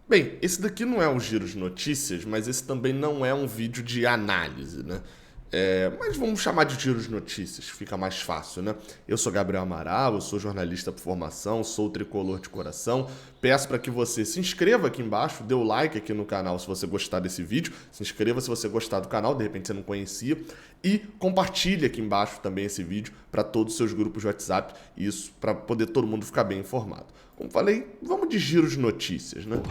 Bem, esse daqui não é um giro de notícias, mas esse também não é um vídeo de análise, né? Mas vamos chamar de giro de notícias, fica mais fácil, né? Eu sou Gabriel Amaral, eu sou jornalista por formação, sou tricolor de coração. Peço para que você se inscreva aqui embaixo, dê o like aqui no canal se você gostar desse vídeo, se inscreva se você gostar do canal, de repente você não conhecia, e compartilhe aqui embaixo também esse vídeo para todos os seus grupos de WhatsApp, isso para poder todo mundo ficar bem informado. Como falei, vamos de giro de notícias, né?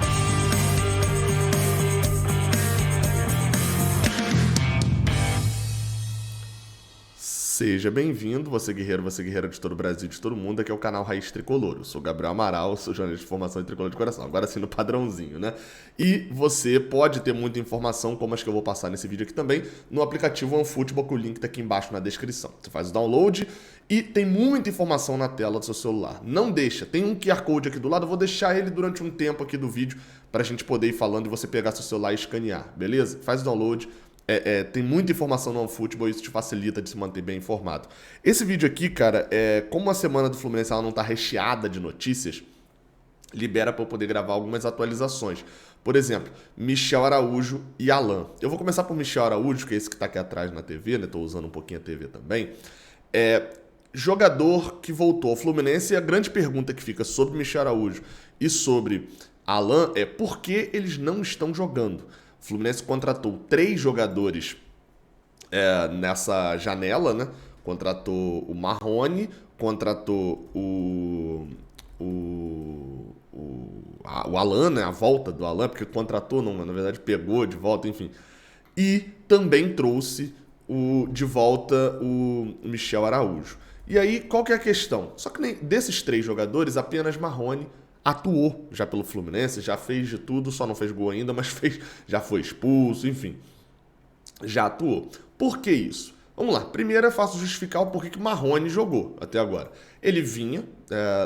Seja bem-vindo, você guerreira de todo o Brasil, de todo o mundo. Aqui é o canal Raiz Tricolor. Eu sou Gabriel Amaral, sou jornalista de formação e tricolor de coração. Agora sim no padrãozinho, né? E você pode ter muita informação, como as que eu vou passar nesse vídeo aqui também, no aplicativo OneFootball, que o link tá aqui embaixo na descrição. Você faz o download e tem muita informação na tela do seu celular. Não deixa, tem um QR Code aqui do lado, eu vou deixar ele durante um tempo aqui do vídeo pra gente poder ir falando e você pegar seu celular e escanear, beleza? Faz o download. Tem muita informação no OneFootball e isso te facilita de se manter bem informado. Esse vídeo aqui, cara, como a semana do Fluminense ela não tá recheada de notícias, libera para eu poder gravar algumas atualizações. Por exemplo, Michel Araújo e Alan. Eu vou começar por Michel Araújo, que é esse que tá aqui atrás na TV, né? Tô usando um pouquinho a TV também. Jogador que voltou ao Fluminense, e a grande pergunta que fica sobre Michel Araújo e sobre Alan é por que eles não estão jogando? O Fluminense contratou 3 jogadores nessa janela, né? Contratou o Marrone, contratou o Alan, né? A volta do Alan, porque contratou, não, na verdade pegou de volta, enfim. E também trouxe de volta o Michel Araújo. E aí, qual que é a questão? Só que desses 3 jogadores, apenas Marrone atuou já pelo Fluminense, já fez de tudo, só não fez gol ainda, mas já foi expulso, enfim, já atuou. Por que isso? Vamos lá, primeiro é fácil justificar o porquê que Marrone jogou até agora. Ele vinha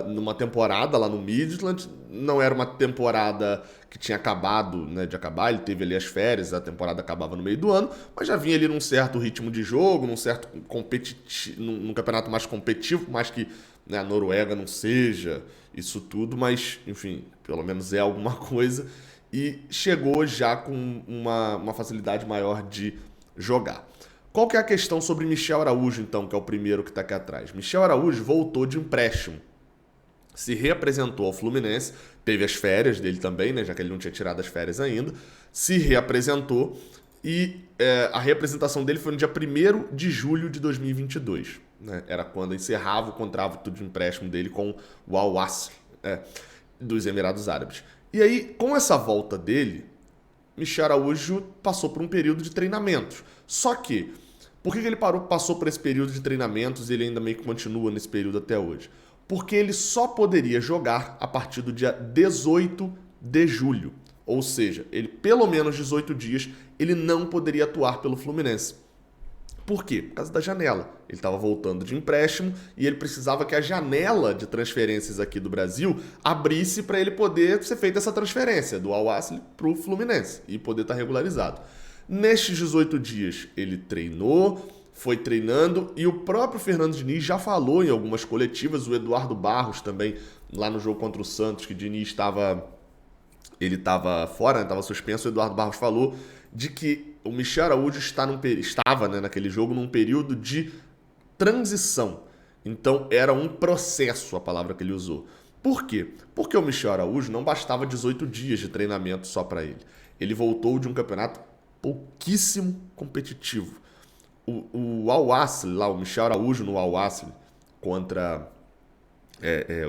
numa temporada lá no Midland, não era uma temporada que tinha acabado, né, de acabar, ele teve ali as férias, a temporada acabava no meio do ano, mas já vinha ali num certo ritmo de jogo, num campeonato mais competitivo, mais que, né, a Noruega não seja isso tudo, mas enfim, pelo menos é alguma coisa, e chegou já com uma facilidade maior de jogar. Qual que é a questão sobre Michel Araújo, então, que é o primeiro que está aqui atrás? Michel Araújo voltou de empréstimo, se reapresentou ao Fluminense, teve as férias dele também, né, já que ele não tinha tirado as férias ainda, se reapresentou e a reapresentação dele foi no dia 1º de julho de 2022. Né, era quando encerrava o contrato de empréstimo dele com o Al-Wasl, dos Emirados Árabes. E aí, com essa volta dele, Michel Araújo passou por um período de treinamentos. Só que, por que ele passou por esse período de treinamentos e ele ainda meio que continua nesse período até hoje? Porque ele só poderia jogar a partir do dia 18 de julho. Ou seja, ele pelo menos 18 dias ele não poderia atuar pelo Fluminense. Por quê? Por causa da janela. Ele estava voltando de empréstimo e ele precisava que a janela de transferências aqui do Brasil abrisse para ele poder ser feita essa transferência do Al-Wasl para o Fluminense e poder estar regularizado. Nestes 18 dias ele treinou, foi treinando e o próprio Fernando Diniz já falou em algumas coletivas, o Eduardo Barros também, lá no jogo contra o Santos, que o Diniz estava fora, né, estava suspenso, o Eduardo Barros falou de que o Michel Araújo estava, né, naquele jogo num período de transição. Então era um processo, a palavra que ele usou. Por quê? Porque o Michel Araújo não bastava 18 dias de treinamento só para ele. Ele voltou de um campeonato pouquíssimo competitivo. O Al-Wasl, lá, o Michel Araújo no Al-Wasl, contra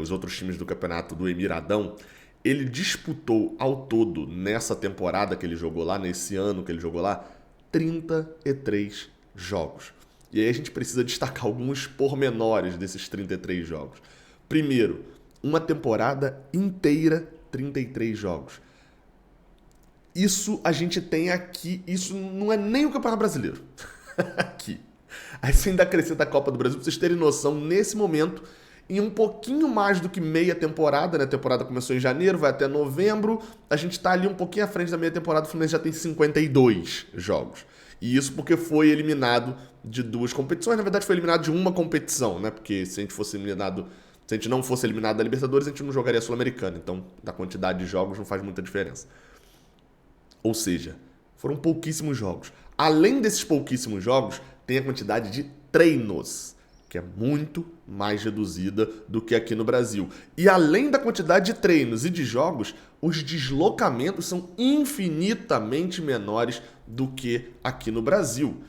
os outros times do campeonato do Emiradão, ele disputou ao todo, nessa temporada que ele jogou lá, nesse ano que ele jogou lá, 33 jogos. E aí a gente precisa destacar alguns pormenores desses 33 jogos. Primeiro, uma temporada inteira, 33 jogos. Isso a gente tem aqui, isso não é nem o Campeonato Brasileiro. Aqui. Aí você ainda acrescenta a Copa do Brasil, pra vocês terem noção, nesse momento, em um pouquinho mais do que meia temporada, né? A temporada começou em janeiro, vai até novembro, a gente tá ali um pouquinho à frente da meia temporada, o Fluminense já tem 52 jogos. E isso porque foi eliminado de 2 competições, na verdade foi eliminado de uma competição, né? Porque se a gente fosse eliminado, Se a gente não fosse eliminado da Libertadores, a gente não jogaria a Sul-Americana. Então, da quantidade de jogos não faz muita diferença. Ou seja, foram pouquíssimos jogos. Além desses pouquíssimos jogos, tem a quantidade de treinos, que é muito mais reduzida do que aqui no Brasil. E além da quantidade de treinos e de jogos, os deslocamentos são infinitamente menores do que aqui no Brasil.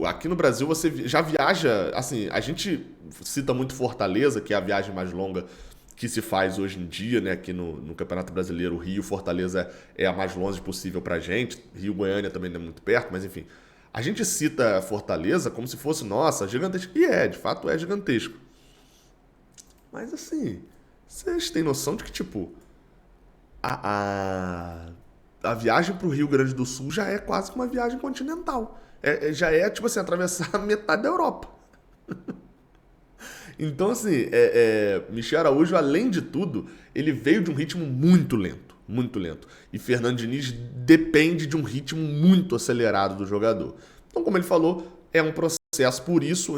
Aqui no Brasil você já viaja, assim, a gente cita muito Fortaleza, que é a viagem mais longa que se faz hoje em dia, né? Aqui no Campeonato Brasileiro, o Rio, Fortaleza é a mais longe possível pra gente. Rio, Goiânia também não é muito perto, mas enfim. A gente cita Fortaleza como se fosse, nossa, gigantesco. E de fato é gigantesco. Mas assim, vocês têm noção de que, tipo, a viagem pro Rio Grande do Sul já é quase que uma viagem continental. Já é, tipo assim, atravessar metade da Europa. Então, assim, Michel Araújo, além de tudo, ele veio de um ritmo muito lento, muito lento. E Fernando Diniz depende de um ritmo muito acelerado do jogador. Então, como ele falou, é um processo. Por isso,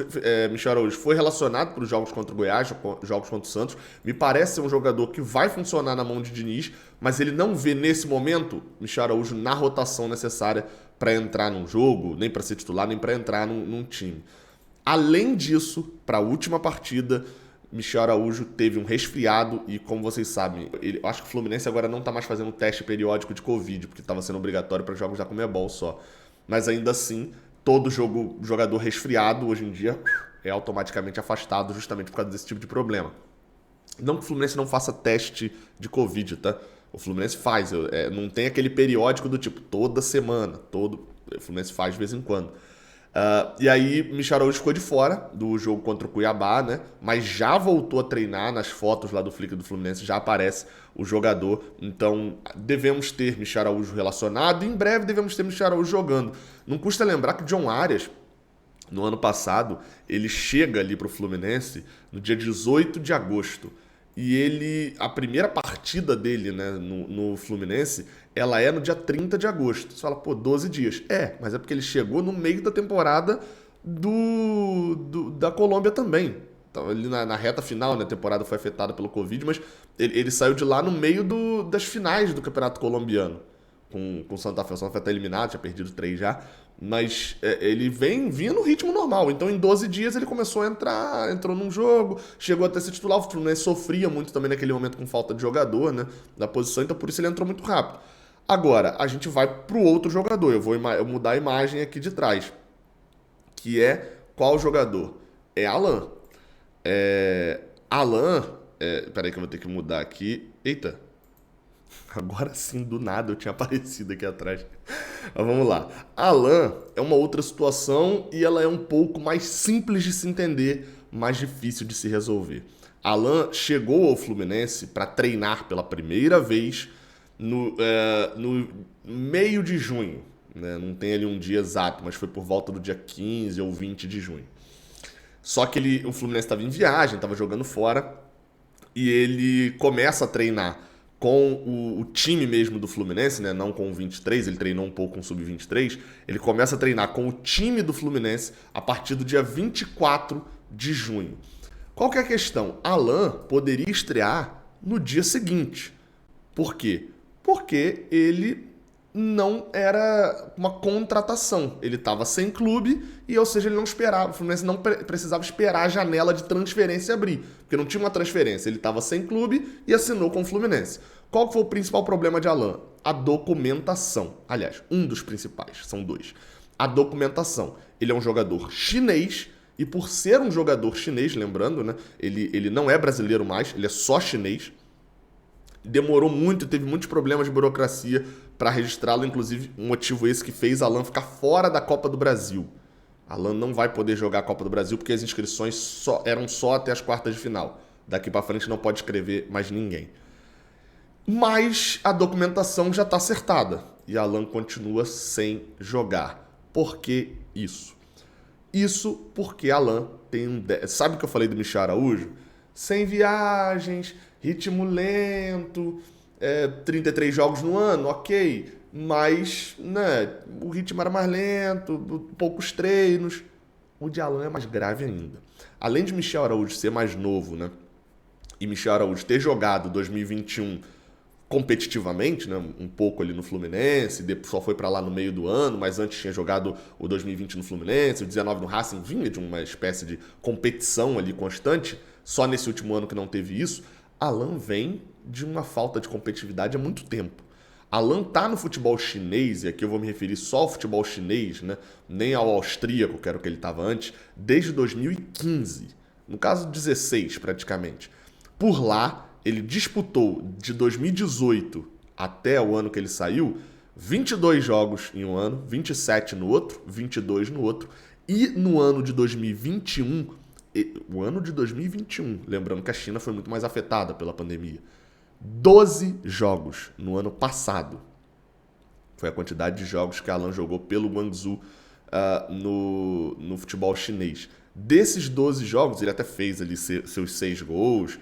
Michel Araújo foi relacionado para os jogos contra o Goiás, jogos contra o Santos. Me parece ser um jogador que vai funcionar na mão de Diniz, mas ele não vê nesse momento Michel Araújo na rotação necessária para entrar num jogo, nem para ser titular, nem para entrar num time. Além disso, para a última partida, Michel Araújo teve um resfriado e, como vocês sabem, eu acho que o Fluminense agora não está mais fazendo teste periódico de Covid, porque estava sendo obrigatório para jogos da Conmebol só. Mas ainda assim, todo jogador resfriado hoje em dia é automaticamente afastado justamente por causa desse tipo de problema. Não que o Fluminense não faça teste de Covid, tá? O Fluminense faz, não tem aquele periódico do tipo toda semana, o Fluminense faz de vez em quando. E aí, Michel Araújo ficou de fora do jogo contra o Cuiabá, né? Mas já voltou a treinar. Nas fotos lá do Flickr do Fluminense já aparece o jogador. Então, devemos ter Michel Araújo relacionado e em breve devemos ter Michel Araújo jogando. Não custa lembrar que John Arias, no ano passado, ele chega ali pro Fluminense no dia 18 de agosto. E a primeira partida dele, né, no Fluminense, ela é no dia 30 de agosto. Você fala, pô, 12 dias. Mas é porque ele chegou no meio da temporada da Colômbia também. Então, ali na reta final, né, a temporada foi afetada pelo Covid, mas ele saiu de lá no meio das finais do Campeonato Colombiano. Com o Santa Fe. O Santa Fe tá eliminado, tinha perdido 3 já. Mas ele vinha no ritmo normal. Então, em 12 dias, ele começou a entrar, entrou num jogo, chegou até ser titular. O Fluminense sofria muito também naquele momento com falta de jogador, né? Da posição, então por isso ele entrou muito rápido. Agora, a gente vai pro outro jogador. Eu vou mudar a imagem aqui de trás. Que é qual jogador? É Alan. Alan... peraí que eu vou ter que mudar aqui. Eita. Agora sim, do nada eu tinha aparecido aqui atrás. Mas vamos lá. Alan é uma outra situação e ela é um pouco mais simples de se entender, mais difícil de se resolver. Alan chegou ao Fluminense para treinar pela primeira vez no meio de junho. Né? Não tem ali um dia exato, mas foi por volta do dia 15 ou 20 de junho. Só que o Fluminense estava em viagem, estava jogando fora e ele começa a treinar com o time mesmo do Fluminense, né? Não com o 23, ele treinou um pouco com o Sub-23. Ele começa a treinar com o time do Fluminense a partir do dia 24 de junho. Qual que é a questão? Alan poderia estrear no dia seguinte. Por quê? Porque ele não era uma contratação. Ele estava sem clube e, ou seja, ele não esperava. O Fluminense não precisava esperar a janela de transferência abrir, porque não tinha uma transferência. Ele estava sem clube e assinou com o Fluminense. Qual foi o principal problema de Alan? A documentação. Aliás, um dos principais, são dois. A documentação. Ele é um jogador chinês e por ser um jogador chinês, lembrando, né, ele não é brasileiro mais, ele é só chinês. Demorou muito, teve muitos problemas de burocracia para registrá-lo, inclusive um motivo esse que fez Alan ficar fora da Copa do Brasil. Alan não vai poder jogar a Copa do Brasil porque as inscrições eram só até as quartas de final. Daqui para frente não pode escrever mais ninguém. Mas a documentação já está acertada e Alan continua sem jogar. Por que isso? Isso porque Alan tem sabe o que eu falei do Michel Araújo? Sem viagens, ritmo lento, 33 jogos no ano, ok, mas né, o ritmo era mais lento, poucos treinos. O de Alan é mais grave ainda. Além de Michel Araújo ser mais novo, né? E Michel Araújo ter jogado 2021 competitivamente, né, um pouco ali no Fluminense, só foi para lá no meio do ano, mas antes tinha jogado o 2020 no Fluminense, o 19 no Racing, vinha de uma espécie de competição ali constante, só nesse último ano que não teve isso. Alan vem de uma falta de competitividade há muito tempo. Alan tá no futebol chinês, e aqui eu vou me referir só ao futebol chinês, né? Nem ao austríaco, que era o que ele estava antes, desde 2015. No caso, 16 praticamente. Por lá, ele disputou de 2018 até o ano que ele saiu 22 jogos em um ano, 27 no outro, 22 no outro. E no ano de 2021, o ano de 2021, lembrando que a China foi muito mais afetada pela pandemia, 12 jogos no ano passado. Foi a quantidade de jogos que Alan jogou pelo Guangzhou no futebol chinês. Desses 12 jogos, ele até fez ali seus 6 gols.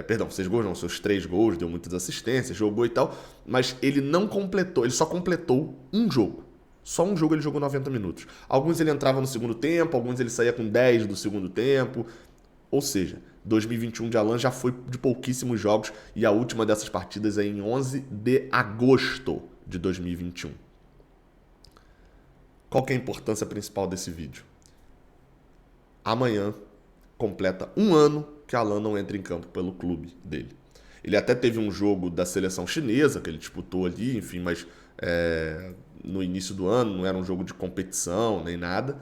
Perdão, 6 gols não, seus 3 gols, deu muitas assistências, jogou e tal. Mas ele não completou, ele só completou um jogo. Só um jogo ele jogou 90 minutos. Alguns ele entrava no segundo tempo, alguns ele saía com 10 do segundo tempo. Ou seja, 2021 de Alan já foi de pouquíssimos jogos e a última dessas partidas é em 11 de agosto de 2021. Qual que é a importância principal desse vídeo? Amanhã completa um ano que Alan não entra em campo pelo clube dele. Ele até teve um jogo da seleção chinesa que ele disputou ali, enfim, mas no início do ano não era um jogo de competição nem nada.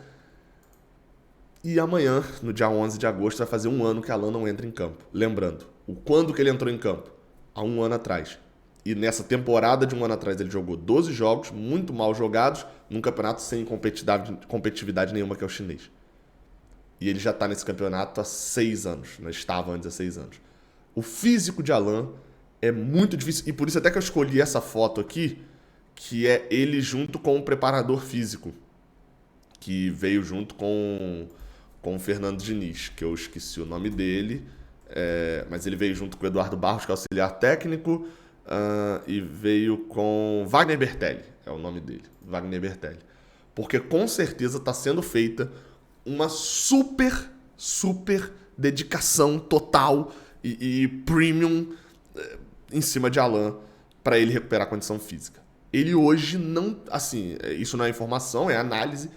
E amanhã, no dia 11 de agosto, vai fazer um ano que Alan não entra em campo. Lembrando, o quando que ele entrou em campo? Há um ano atrás. E nessa temporada de um ano atrás ele jogou 12 jogos, muito mal jogados, num campeonato sem competitividade nenhuma, que é o chinês. E ele já está nesse campeonato há 6 anos, né? Estava antes há 6 anos. O físico de Alan é muito difícil, e por isso até que eu escolhi essa foto aqui, que é ele junto com o preparador físico, que veio junto com o Fernando Diniz, que eu esqueci o nome dele, mas ele veio junto com o Eduardo Barros, que é auxiliar técnico, e veio com Wagner Bertelli, é o nome dele, Wagner Bertelli. Porque com certeza está sendo feita uma super dedicação total e premium em cima de Alan para ele recuperar a condição física. Ele hoje não, assim, isso não é informação, é análise.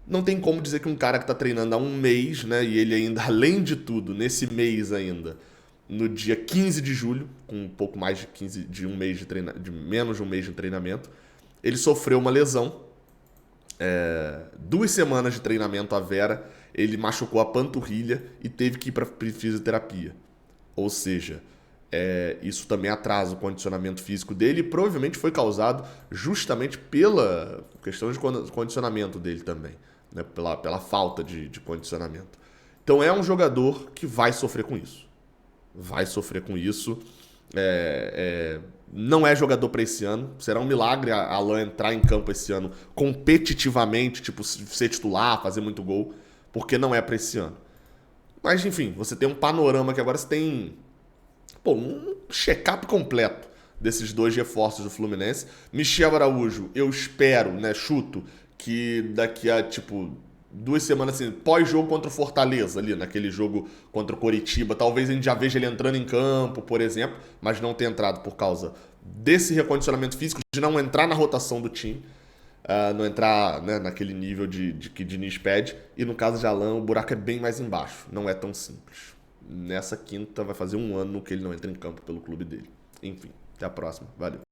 Não tem como dizer que um cara que está treinando há um mês, né, e ele ainda, além de tudo, nesse mês ainda, no dia 15 de julho, com um pouco mais de um mês de menos de um mês de treinamento, ele sofreu uma lesão. 2 semanas de treinamento à Vera, ele machucou a panturrilha e teve que ir para fisioterapia. Ou seja, isso também atrasa o condicionamento físico dele e provavelmente foi causado justamente pela questão de condicionamento dele também, né? Pela falta de condicionamento. Então é um jogador que vai sofrer com isso. Vai sofrer com isso. Não é jogador para esse ano. Será um milagre a Alan entrar em campo esse ano competitivamente, tipo ser titular, fazer muito gol, porque não é para esse ano. Mas enfim, você tem um panorama que agora você tem um check-up completo desses 2 reforços do Fluminense. Michel Araújo, eu espero, né, chuto, que daqui a 2 semanas, assim, pós-jogo contra o Fortaleza, ali naquele jogo contra o Coritiba, talvez a gente já veja ele entrando em campo, por exemplo, mas não ter entrado por causa desse recondicionamento físico, de não entrar na rotação do time, não entrar, né, naquele nível de que Diniz pede. E no caso de Alan, o buraco é bem mais embaixo, não é tão simples. Nessa quinta vai fazer um ano que ele não entra em campo pelo clube dele. Enfim, até a próxima. Valeu.